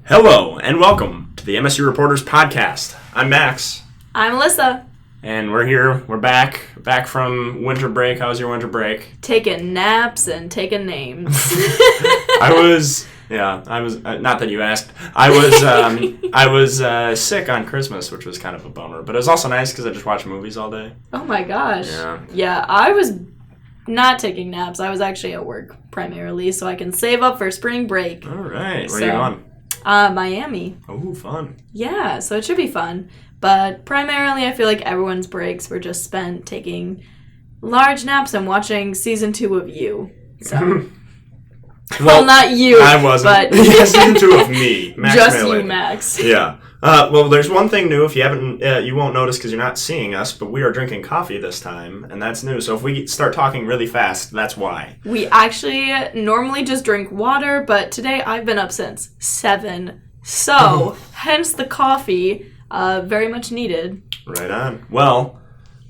Hello, and welcome to the MSU Reporters Podcast. I'm Max. I'm Alyssa. And we're here. We're back from winter break. How was your winter break? Taking naps and taking names. I was not that you asked. I was sick on Christmas, which was kind of a bummer. But it was also nice because I just watched movies all day. Oh my gosh. Yeah, I was not taking naps. I was actually at work primarily, so I can save up for spring break. All right. Where are you going? Miami. Oh, fun. Yeah, so it should be fun. But primarily, I feel like everyone's breaks were just spent taking large naps and watching season 2 of You. So, well, not you. I wasn't. But season 2 of me, Max. Just Miller. you, Max. Yeah. Well, there's one thing new. If you haven't, you won't notice because you're not seeing us. But we are drinking coffee this time, and that's new. So if we start talking really fast, that's why. We actually normally just drink water, but today I've been up since 7. So hence the coffee. Very much needed. Right on. Well,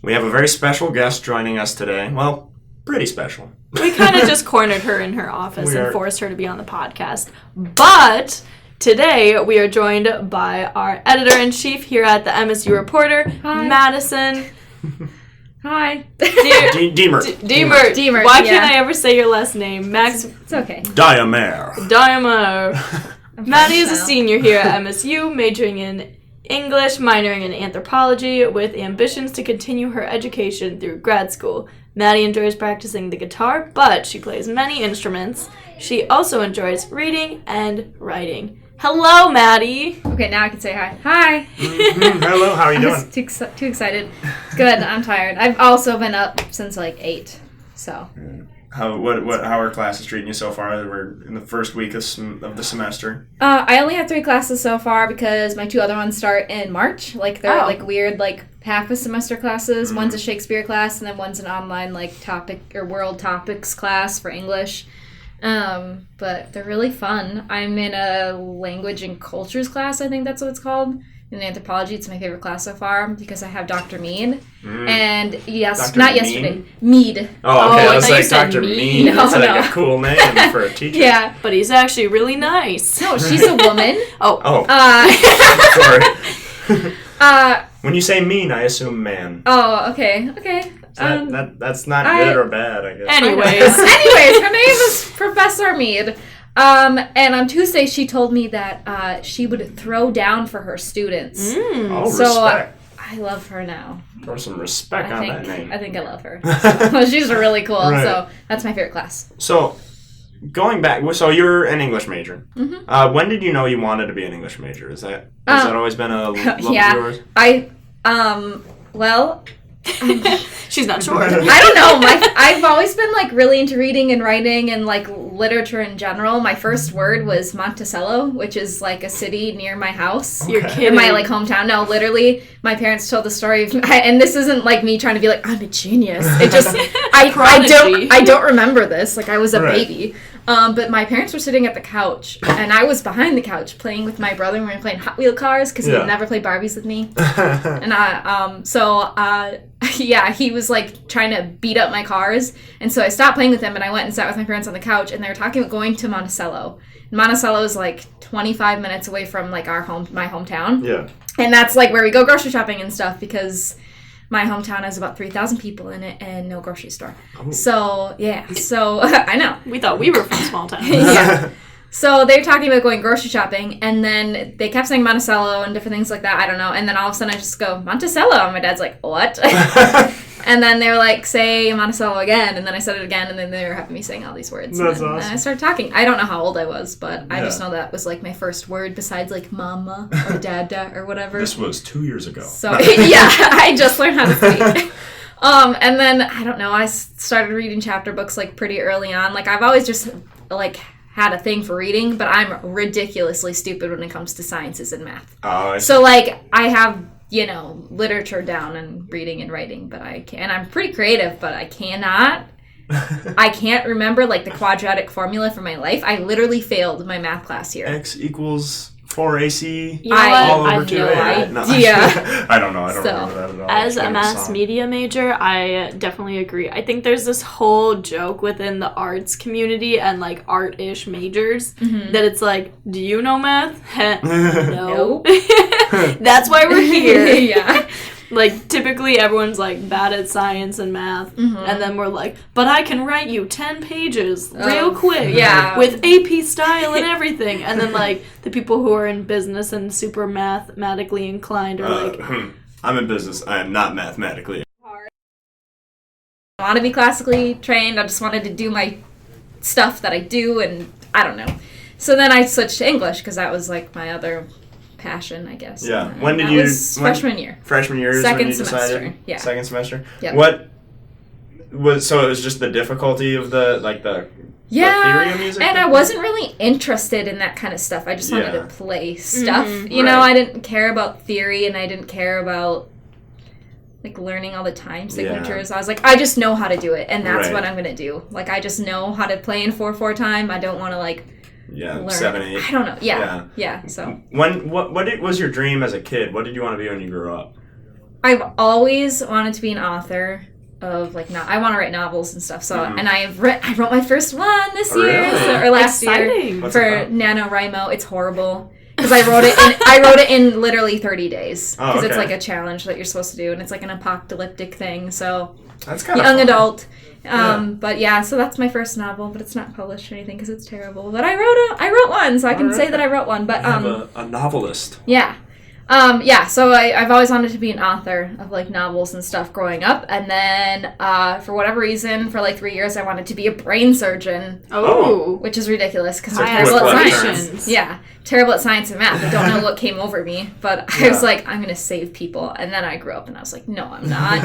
we have a very special guest joining us today. Well, pretty special. We kind of just cornered her in her office and forced her to be on the podcast. But today we are joined by our editor-in-chief here at the MSU Reporter, Hi. Madison. Hi. Diemert. Why can't I ever say your last name? Max. It's okay. Diemert. Maddie is a senior here at MSU, majoring in English, minoring in anthropology, with ambitions to continue her education through grad school. Maddie enjoys practicing the guitar, but she plays many instruments. She also enjoys reading and writing. Hello, Maddie. Okay, now I can say hi. Hi. Mm-hmm. Hello, how are you doing? I'm just too excited. Good, I'm tired. I've also been up since like 8, so. How are classes treating you so far? We're in the first week of the semester. I only have 3 classes so far because my 2 other ones start in March. Like they're like weird half a semester classes. Mm-hmm. One's a Shakespeare class and then one's an online topic or world topics class for English. But they're really fun. I'm in a language and cultures class, I think that's what it's called. In anthropology, it's my favorite class so far because I have Dr. Mead. And yes, Dr. not Mead? yesterday. Mead. Oh, okay. I was like, Dr. Mead. No, That's no. like a cool name for a teacher. Yeah. But he's actually really nice. No, she's a woman. Oh. Sorry. When you say mean, I assume man. Oh, okay. That's not good or bad, I guess. Anyways, her name is Professor Mead. And on Tuesday, she told me that she would throw down for her students. Oh, so respect. I love her now. Throw some respect on that name. I think I love her. So, she's really cool. Right. So that's my favorite class. So going back, so you're an English major. Mm-hmm. When did you know you wanted to be an English major? Has that always been a love of yours? Well, she's not sure. I don't know. I've always been really into reading and writing and literature in general. My first word was Monticello, which is a city near my house. Okay. You're kidding. In my hometown. No, literally, my parents told the story of, and this isn't me trying to be I'm a genius. It just I don't remember this. I was a baby. But my parents were sitting at the couch, and I was behind the couch playing with my brother, and we were playing Hot Wheel cars, because he had never played Barbies with me. And he was trying to beat up my cars, and so I stopped playing with him, and I went and sat with my parents on the couch, and they were talking about going to Monticello. Monticello is 25 minutes away from my hometown. Yeah. And that's where we go grocery shopping and stuff, because my hometown has about 3,000 people in it and no grocery store. Oh. So, yeah. So, I know. We thought we were from small town. Yeah. So, they were talking about going grocery shopping, and then they kept saying Monticello and different things like that. I don't know. And then all of a sudden, I just go, Monticello. And my dad's like, what? And then they were say Monticello again. And then I said it again, and then they were having me saying all these words. That's and awesome. I started talking. I don't know how old I was, but I just know that was my first word besides mama or dada or whatever. This was 2 years ago. So, yeah, I just learned how to speak. And then, I don't know, I started reading chapter books pretty early on. I've always just had a thing for reading, but I'm ridiculously stupid when it comes to sciences and math. Oh, so I have literature down and reading and writing, but I can't. And I'm pretty creative, but I cannot. I can't remember the quadratic formula for my life. I literally failed my math class here. X equals 4AC You know what? all I over have 2 no idea. I don't know. I don't So, remember that at all. As It's a kind of mass song. media major, I definitely agree. I think there's this whole joke within the arts community and like art-ish majors that it's like, do you know math? No. That's why we're here. Yeah. Like, typically everyone's like bad at science and math, and then we're like, but I can write you 10 pages real quick yeah. with AP style and everything. And then like the people who are in business and super mathematically inclined are like, I'm in business. I am not mathematically. I want to be classically trained. I just wanted to do my stuff that I do, and I don't know. So then I switched to English because that was like my other passion, I guess. Yeah. And When did that you? was freshman year. Freshman year is Second when you semester, decided. yeah. Second semester. Yeah. What was so? It was just the difficulty of the theory of music. And I wasn't really interested in that kind of stuff. I just wanted Yeah. to play stuff. You know, Right. I didn't care about theory, and I didn't care about like learning all the time signatures. I was like, I just know how to do it, and that's Right. what I'm gonna do. Like, I just know how to play in 4/4 time. I don't want to like learn 7/8. I don't know. Yeah. So What was your dream as a kid? What did you want to be when you grew up? I've always wanted to be an author of like I want to write novels and stuff. So and I wrote my first one this year Really? or last Exciting. year What's it for about? NaNoWriMo. It's horrible because I wrote it in literally 30 days because it's okay. like a challenge that you're supposed to do, and it's like an apocalyptic thing. So That's kind of young adult. Yeah. But yeah, so that's my first novel, but it's not published or anything because it's terrible. But I wrote one, so I can say that I wrote one. But a novelist. yeah. So I've always wanted to be an author of like novels and stuff growing up, and then for whatever reason, for like 3 years, I wanted to be a brain surgeon, oh. which is ridiculous because So I'm quick terrible at left science. turns. Yeah, terrible at science and math. I don't know what came over me, but I was like, I'm gonna save people, and then I grew up and I was like, no, I'm not.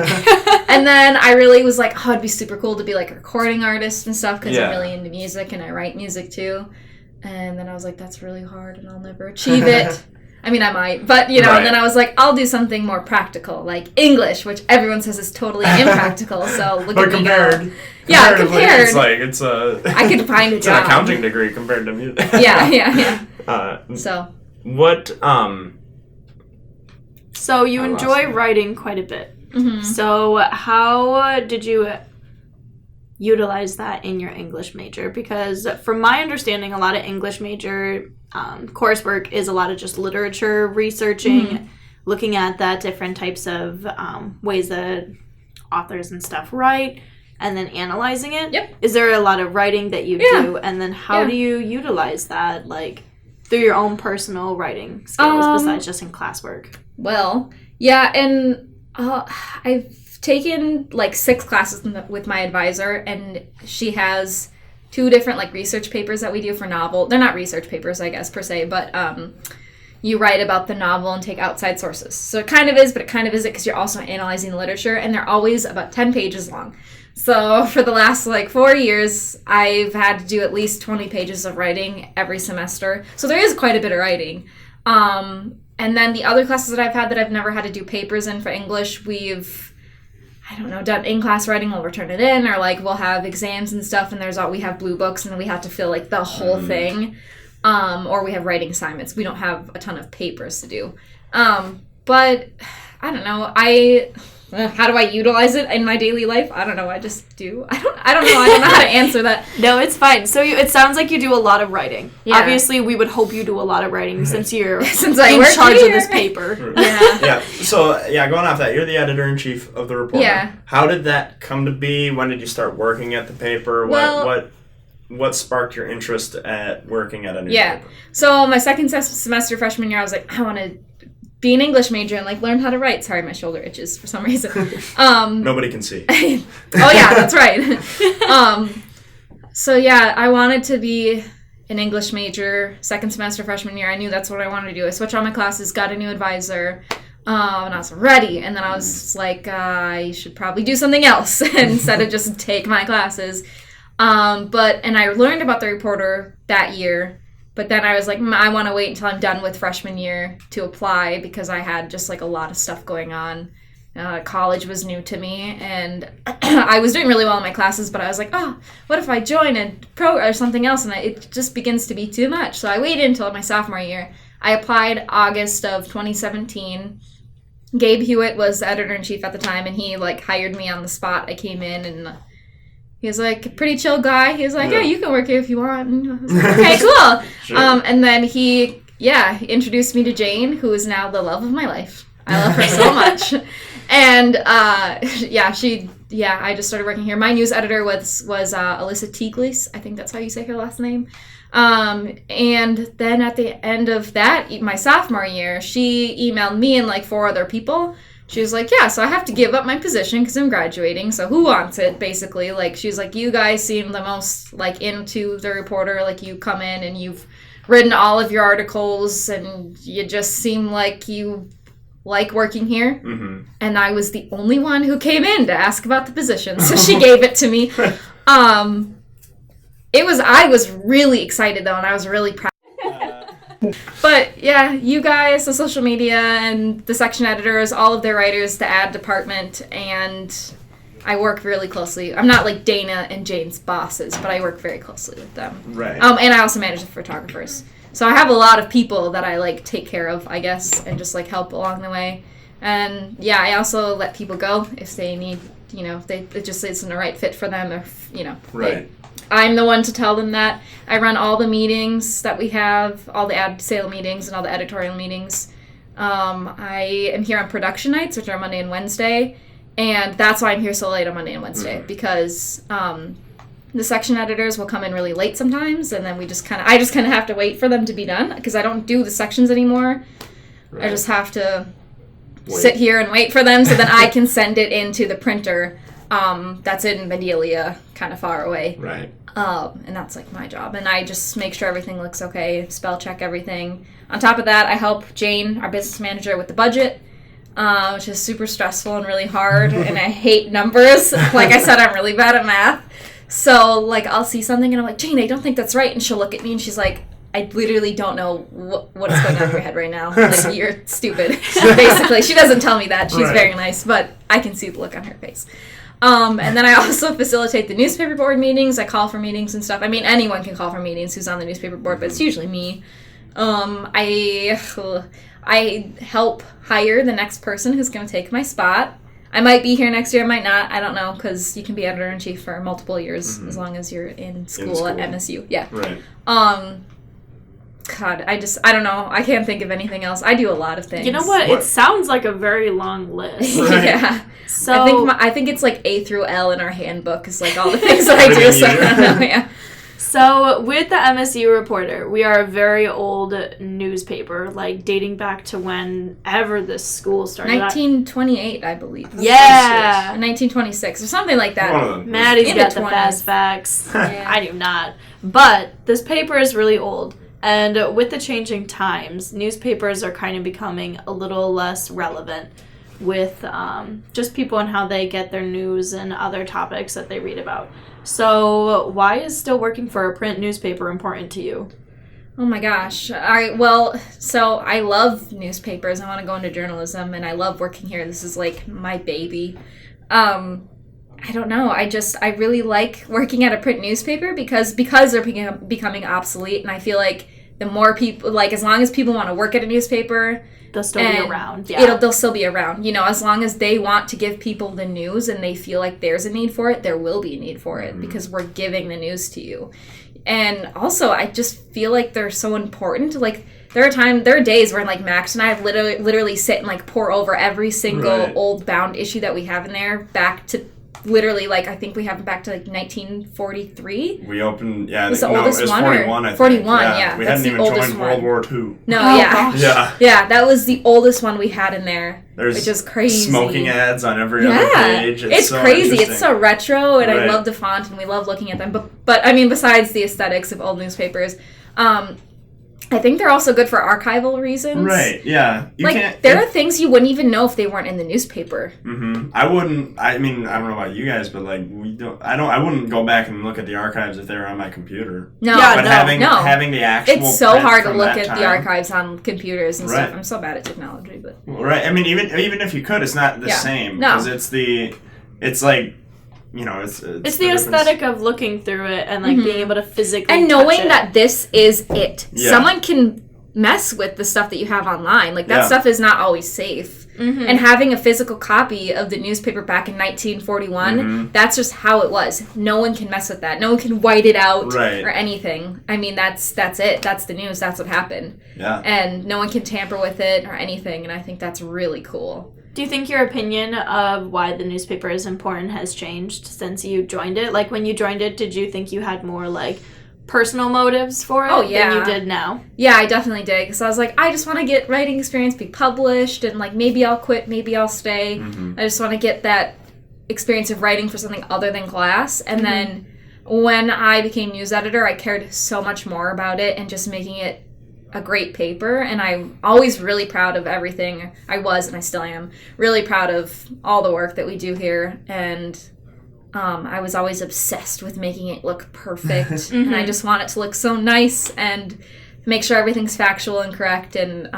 And then I really was like, oh, it'd be super cool to be like a recording artist and stuff because I'm really into music and I write music too. And then I was like, that's really hard and I'll never achieve it. I mean, I might, but, you know, Right. and then I was like, I'll do something more practical, like English, which everyone says is totally impractical, so look But at me compared, go. Yeah, compared. It's like it's a. I could find a It's an job. accounting degree compared to music. Yeah. So, What So you I lost enjoy it. writing quite a bit. mhm. So how did you utilize that in your English major? Because from my understanding, a lot of English major coursework is a lot of just literature researching, looking at that different types of ways that authors and stuff write, and then analyzing it. Yep. Is there a lot of writing that you Yeah. do? And then how Yeah. do you utilize that, like, through your own personal writing skills besides just in classwork? Well, yeah, and I've taken like 6 classes with my advisor, and she has 2 different like research papers that we do for novel. They're not research papers, I guess, per se, but you write about the novel and take outside sources. So it kind of is, but it kind of isn't because you're also analyzing the literature, and they're always about 10 pages long. So for the last like 4 years, I've had to do at least 20 pages of writing every semester. So there is quite a bit of writing. And then the other classes that I've had that I've never had to do papers in for English, we've, I don't know, done in-class writing, we'll return it in, or like we'll have exams and stuff, and we have blue books, and we have to fill like the whole thing. Or we have writing assignments. We don't have a ton of papers to do. But I don't know. How do I utilize it in my daily life? I don't know. I just do. I don't know. I don't know how to answer that. No, it's fine. So it sounds like you do a lot of writing. Yeah. Obviously, we would hope you do a lot of writing since you're Since I in work charge here. of this paper. Yeah. Yeah. So going off that, you're the editor-in-chief of the Reporter. Yeah. How did that come to be? When did you start working at the paper? What sparked your interest at working at a newspaper? Yeah. So my second semester freshman year, I was like, I want to be an English major and like learn how to write. Sorry, my shoulder itches for some reason. Nobody can see. Oh yeah, that's right. So yeah, I wanted to be an English major second semester freshman year. I knew that's what I wanted to do. I switched all my classes, got a new advisor, and I was ready. And then I was like, I should probably do something else instead of just take my classes. And I learned about the Reporter that year. But then I was like, I want to wait until I'm done with freshman year to apply because I had just like a lot of stuff going on. College was new to me, and I was doing really well in my classes, but I was like, what if I join a pro or something else? And it just begins to be too much. So I waited until my sophomore year. I applied August of 2017. Gabe Hewitt was the editor-in-chief at the time, and he, like, hired me on the spot. I came in, and he was, like, a pretty chill guy. He was like, yeah, you can work here if you want. And I was like, okay, cool. Sure. And then he introduced me to Jane, who is now the love of my life. I love her so much. And, I just started working here. My news editor was Alyssa Teaglis. I think that's how you say her last name. And then at the end of that, my sophomore year, she emailed me and like 4 other people. She was like, yeah, so I have to give up my position because I'm graduating. So who wants it, basically? Like, she's like, you guys seem the most, like, into the reporter. Like, you come in and you've written all of your articles and you just seem like you like working here. Mm-hmm. And I was the only one who came in to ask about the position. So she gave it to me. I was really excited, though, and I was really proud. But, yeah, you guys, the social media, and the section editors, all of their writers, the ad department, and I work really closely. I'm not, like, Dana and Jane's bosses, but I work very closely with them. Right. And I also manage the photographers. So I have a lot of people that I, like, take care of, I guess, and just, like, help along the way. And, yeah, I also let people go if they need, it just isn't the right fit for them, or, Right. I'm the one to tell them that. I run all the meetings that we have, all the ad sale meetings and all the editorial meetings. I am here on production nights, which are Monday and Wednesday, and that's why I'm here so late on Monday and Wednesday, because the section editors will come in really late sometimes, and then I just kind of have to wait for them to be done, because I don't do the sections anymore. Right. I just have to sit here and wait for them, so then I can send it into the printer. That's in Medelia, kind of far away. Right. And that's, like, my job. And I just make sure everything looks okay, spell check everything. On top of that, I help Jane, our business manager, with the budget, which is super stressful and really hard, and I hate numbers. Like I said, I'm really bad at math. So, like, I'll see something, and I'm like, Jane, I don't think that's right. And she'll look at me, and she's like, I literally don't know what is going on in your head right now. Like, you're stupid. Basically, she doesn't tell me that. She's very nice, but I can see the look on her face. And then I also facilitate the newspaper board meetings. I call for meetings and stuff. I mean, anyone can call for meetings who's on the newspaper board, but it's usually me. I help hire the next person who's going to take my spot. I might be here next year, I might not. I don't know, because you can be editor-in-chief for multiple years as long as you're in school at MSU. Yeah. Right. God, I don't know. I can't think of anything else. I do a lot of things. You know what? It sounds like a very long list. Right. Yeah. So I think it's like A through L in our handbook is like all the things that I do. So I don't know. Yeah. So with the MSU Reporter, we are a very old newspaper, like dating back to whenever this school started. 1928, I believe. Yeah. 1926 or something like that. Maddie's got the fast facts. Yeah. I do not. But this paper is really old. And with the changing times, newspapers are kind of becoming a little less relevant with just people and how they get their news and other topics that they read about. So why is still working for a print newspaper important to you? Oh my gosh. So I love newspapers. I want to go into journalism, and I love working here. This is like my baby. I don't know. I really like working at a print newspaper because they're becoming obsolete, and I feel like the more people, like, as long as people want to work at a newspaper, they'll still be around. Yeah. They'll still be around. As long as they want to give people the news and they feel like there's a need for it, there will be a need for it because we're giving the news to you. And also, I just feel like they're so important. Like, there are days where, like, Max and I literally sit and, like, pour over every single old bound issue that we have in there back to literally, like, I think we have it back to, like, 1943. We opened, was the oldest one? 41, I think. 41, yeah. We hadn't even joined World War II. No, gosh. Yeah, that was the oldest one we had in there, which is crazy. Smoking ads on every other page. It's so crazy. It's so retro, and I love the font, and we love looking at them. But I mean, besides the aesthetics of old newspapers, I think they're also good for archival reasons. Right, yeah. There are things you wouldn't even know if they weren't in the newspaper. Mm-hmm. I don't know about you guys, but, like, I wouldn't go back and look at the archives if they were on my computer. Having the actual it's so hard to look at the archives on computers and stuff. I'm so bad at technology, but... Right, I mean, even if you could, it's not the same. No. Because it's like... It's the aesthetic of looking through it and, like, being able to physically and knowing that this is it. Yeah. Someone can mess with the stuff that you have online. Like, that stuff is not always safe. Mm-hmm. And having a physical copy of the newspaper back in 1941, that's just how it was. No one can mess with that. No one can white it out or anything. I mean, that's it. That's the news. That's what happened. Yeah. And no one can tamper with it or anything, and I think that's really cool. Do you think your opinion of why the newspaper is important has changed since you joined it? Like, when you joined it, did you think you had more, like, personal motives for it than you did now? Yeah, I definitely did. Because I was like, I just want to get writing experience, be published, and, like, maybe I'll quit, maybe I'll stay. I just want to get that experience of writing for something other than class. And then when I became news editor, I cared so much more about it and just making it a great paper, and I'm always really proud of everything. I was, and I still am, really proud of all the work that we do here, and I was always obsessed with making it look perfect, and I just want it to look so nice and make sure everything's factual and correct, and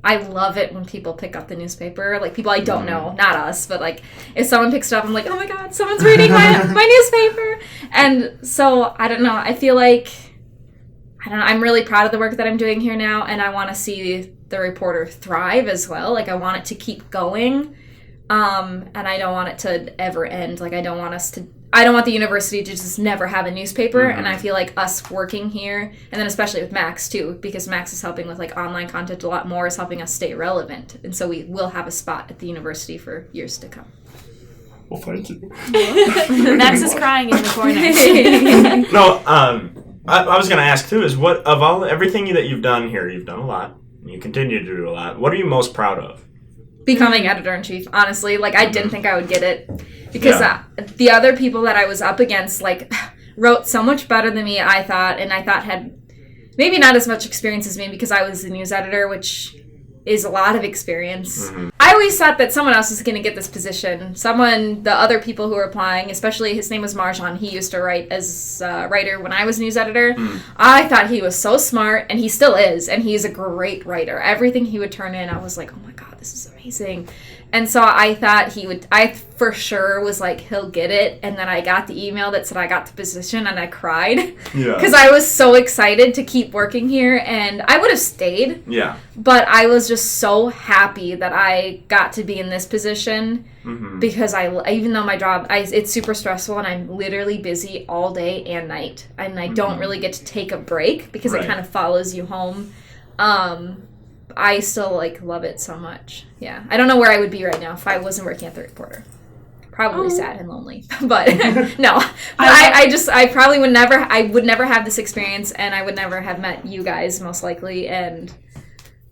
I love it when people pick up the newspaper, like people I don't know, not us, but like if someone picks it up, I'm like, oh my god, someone's reading my newspaper, and so, I don't know, I feel like I'm really proud of the work that I'm doing here now, and I want to see the Reporter thrive as well. Like, I want it to keep going, and I don't want it to ever end. Like, I don't want the university to just never have a newspaper, and I feel like us working here, and then especially with Max, too, because Max is helping with, like, online content a lot more, is helping us stay relevant, and so we will have a spot at the university for years to come. Well, thank you. Max is crying in the corner. No, I was going to ask, too, is what, of everything that you've done here, you've done a lot, and you continue to do a lot, what are you most proud of? Becoming editor-in-chief, honestly. Like, I didn't think I would get it, because the other people that I was up against, like, wrote so much better than me, I thought, and I thought had maybe not as much experience as me, because I was the news editor, which is a lot of experience. I always thought that someone else was going to get this position. The other people who were applying, especially his name was Marjan. He used to write as a writer when I was news editor. I thought he was so smart, and he still is, and he's a great writer. Everything he would turn in, I was like, oh my god, this is amazing. And so I thought I for sure was like, he'll get it. And then I got the email that said I got the position, and I cried. Because I was so excited to keep working here, and I would have stayed. Yeah. But I was just so happy that I got to be in this position, because even though my job, it's super stressful, and I'm literally busy all day and night. And I don't really get to take a break, because it kind of follows you home. I still, like, love it so much. Yeah. I don't know where I would be right now if I wasn't working at the Reporter. Probably sad and lonely. But, no. I probably would never have this experience, and I would never have met you guys, most likely, and,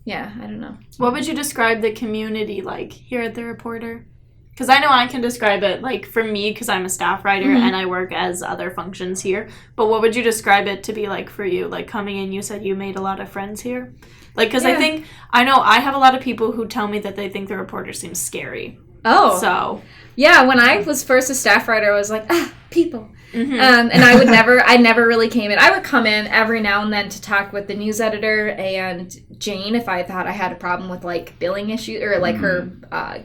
yeah, I don't know. What would you describe the community like here at the Reporter? Because I know I can describe it, like, for me, because I'm a staff writer and I work as other functions here. But what would you describe it to be like for you? Like, coming in, you said you made a lot of friends here. Like, because I know I have a lot of people who tell me that they think the Reporter seems scary. Oh. So. Yeah, when I was first a staff writer, I was like, people. And I never really came in. I would come in every now and then to talk with the news editor and Jane if I thought I had a problem with, like, billing issues, or, like, her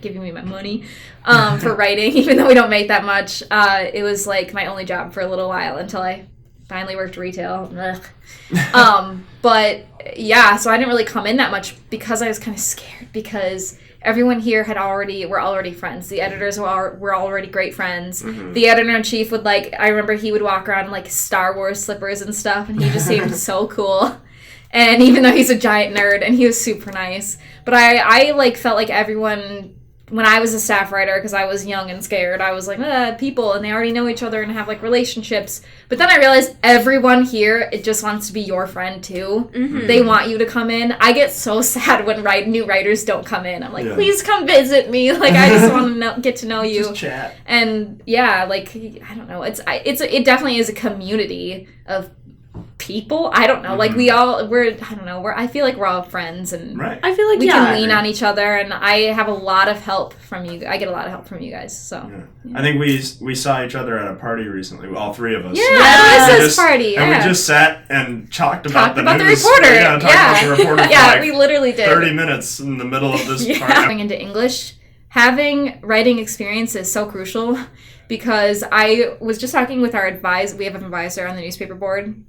giving me my money for writing, even though we don't make that much. It was, like, my only job for a little while until I finally worked retail. But, yeah, so I didn't really come in that much because I was kind of scared, because everyone here were already friends. The editors were already great friends. The editor-in-chief would, like, I remember he would walk around in, like, Star Wars slippers and stuff, and he just seemed so cool. And even though he's a giant nerd, and he was super nice. But I like, felt like everyone, when I was a staff writer, because I was young and scared, I was like, people, and they already know each other and have, like, relationships. But then I realized everyone here, it just wants to be your friend, too. They want you to come in. I get so sad when new writers don't come in. I'm like, please come visit me. Like, I just want to get to know you. Just chat. And, yeah, like, I don't know. It definitely is a community of people. I don't know. Like, I feel like we're all friends, and I feel like we can lean on each other, and I have a lot of help from you. I get a lot of help from you guys, so. Yeah. I think we saw each other at a party recently, all three of us. Yeah, Alyssa's party, And we just sat and talked about the news. Reporter. About the Reporter for like we literally did. 30 minutes in the middle of this party. Going into English, having writing experience is so crucial, because I was just talking with our advisor. We have an advisor on the newspaper board,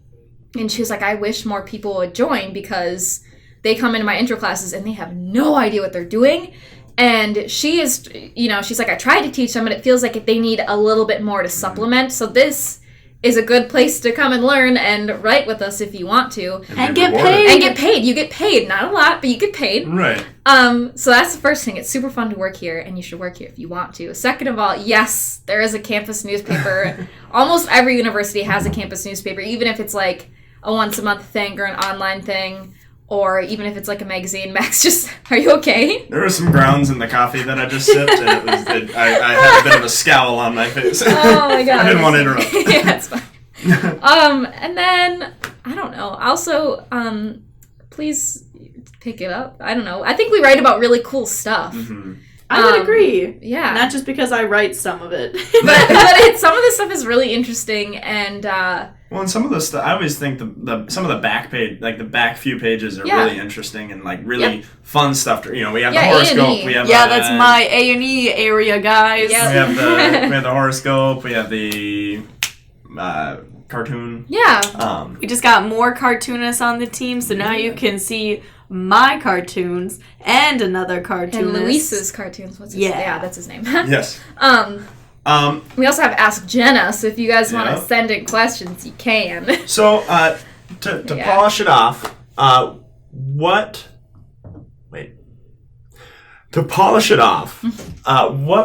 and she was like, I wish more people would join, because they come into my intro classes and they have no idea what they're doing. And she is, she's like, I tried to teach them, but it feels like they need a little bit more to supplement. So this is a good place to come and learn and write with us if you want to. And get paid. And get paid. You get paid. Not a lot, but you get paid. Right. So that's the first thing. It's super fun to work here, and you should work here if you want to. Second of all, yes, there is a campus newspaper. Almost every university has a campus newspaper, even if it's like a once-a-month thing or an online thing, or even if it's like a magazine. Max, just, are you okay? There were some grounds in the coffee that I just sipped, and I had a bit of a scowl on my face. Oh my god. I didn't want to interrupt. Yeah, it's fine. And then, I don't know. Also, please pick it up. I don't know. I think we write about really cool stuff. Mm-hmm. I would agree. Yeah. Not just because I write some of it. but some of the stuff is really interesting, and well, and some of the stuff, I always think some of the back page, like the back few pages, are really interesting and like really fun stuff. We have the horoscope. We have that's my A&E area, guys. Yep. We have the horoscope. We have the cartoon. Yeah. We just got more cartoonists on the team, so now you can see my cartoons and another cartoonist. And Luis's cartoons. What's his name? Yeah, that's his name. Yes. We also have Ask Jenna, so if you guys want to send in questions, you can. So, to polish it off, what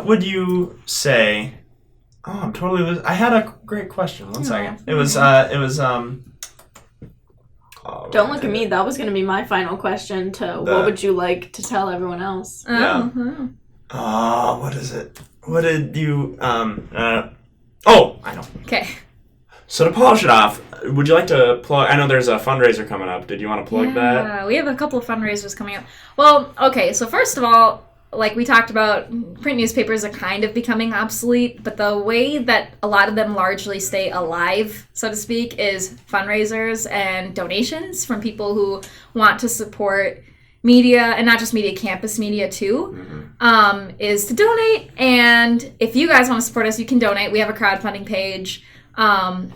would you say? Oh, I'm totally. I had a great question. One second. It was. Don't look at me. That was going to be my final question. What would you like to tell everyone else? Yeah. What is it? What did you? Oh, I know. Okay. So to polish it off, would you like to plug? I know there's a fundraiser coming up. Did you want to plug that? Yeah, we have a couple of fundraisers coming up. Well, okay. So first of all, like we talked about, print newspapers are kind of becoming obsolete, but the way that a lot of them largely stay alive, so to speak, is fundraisers and donations from people who want to support media, and not just media, campus media too, is to donate. And if you guys want to support us, you can donate. We have a crowdfunding page that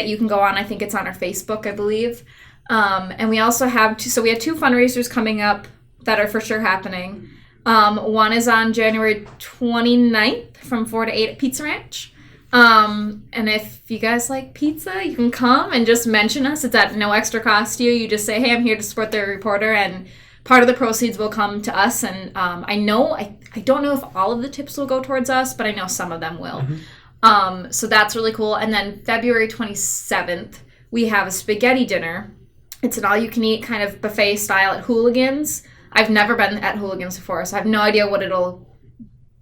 you can go on. I think it's on our Facebook, I believe. And we also have we have two fundraisers coming up that are for sure happening. One is on January 29th from 4 to 8 at Pizza Ranch. And if you guys like pizza, you can come and just mention us. It's at no extra cost to you. You just say, hey, I'm here to support the reporter, and part of the proceeds will come to us. And I don't know if all of the tips will go towards us, but I know some of them will. So that's really cool. And then February 27th, we have a spaghetti dinner. It's an all-you-can-eat kind of buffet style at Hooligans. I've never been at Hooligans before, so I have no idea what it'll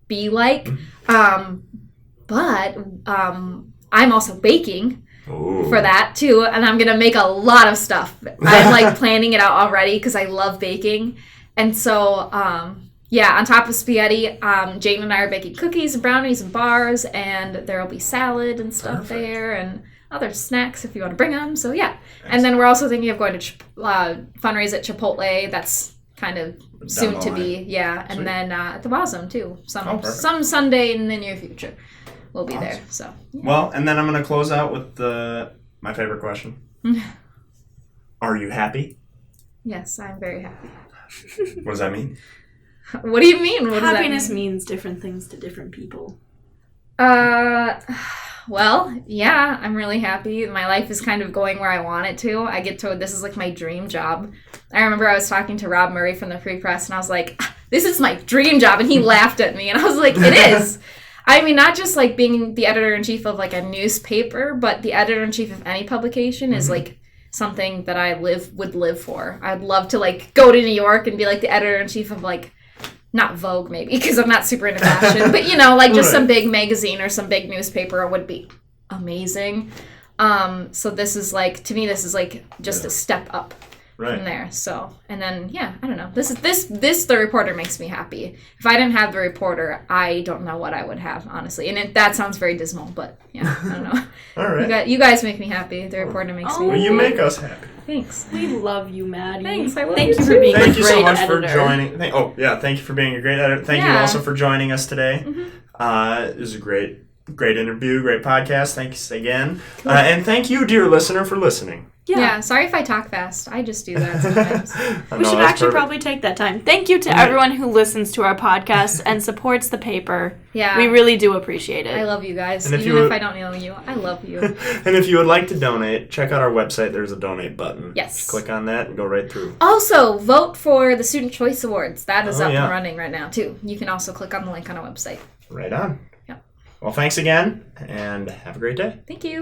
be like. But I'm also baking for that, too, and I'm going to make a lot of stuff. I'm, like, planning it out already because I love baking. And so, on top of spaghetti, Jane and I are baking cookies and brownies and bars, and there will be salad and stuff there, and other snacks if you want to bring them. So, yeah. Excellent. And then we're also thinking of going to fundraise at Chipotle. That's kind of soon to be, yeah. And then at the Wazam too. Some Sunday in the near future, we'll be there. So. Yeah. Well, and then I'm going to close out with my favorite question. Are you happy? Yes, I'm very happy. What does that mean? What do you mean? What Happiness means different things to different people. Well, yeah, I'm really happy. My life is kind of going where I want it to. I get to, this is like my dream job. I remember I was talking to Rob Murray from the Free Press, and I was like, this is my dream job, and he laughed at me, and I was like, it is. I mean, not just like being the editor-in-chief of like a newspaper, but the editor-in-chief of any publication is like something that I would live for. I'd love to like go to New York and be like the editor-in-chief of like, not Vogue maybe, because I'm not super into fashion, but like just some big magazine or some big newspaper would be amazing. So this is like, to me, this is like just a step up from there. So, and then, yeah, I don't know. The reporter makes me happy. If I didn't have the reporter, I don't know what I would have, honestly. And that sounds very dismal, but yeah, I don't know. All right. You guys make me happy. The reporter makes me happy. Well, you make us happy. Thanks. We love you, Maddie. Thanks. I love Thank you you for being a great editor. Thank you so much for joining. Thank you for being a great editor. Thank you also for joining us today. It was a great interview, great podcast. Thanks again. And thank you, dear listener, for listening. Yeah, sorry if I talk fast. I just do that sometimes. We should actually probably take that time. Thank you to everyone who listens to our podcast and supports the paper. Yeah. We really do appreciate it. I love you guys. Even if I don't know you, I love you. And if you would like to donate, check out our website. There's a donate button. Yes. Just click on that and go right through. Also, vote for the Student Choice Awards. That is up yeah. and running right now, too. You can also click on the link on our website. Right on. Yep. Well, thanks again, and have a great day. Thank you.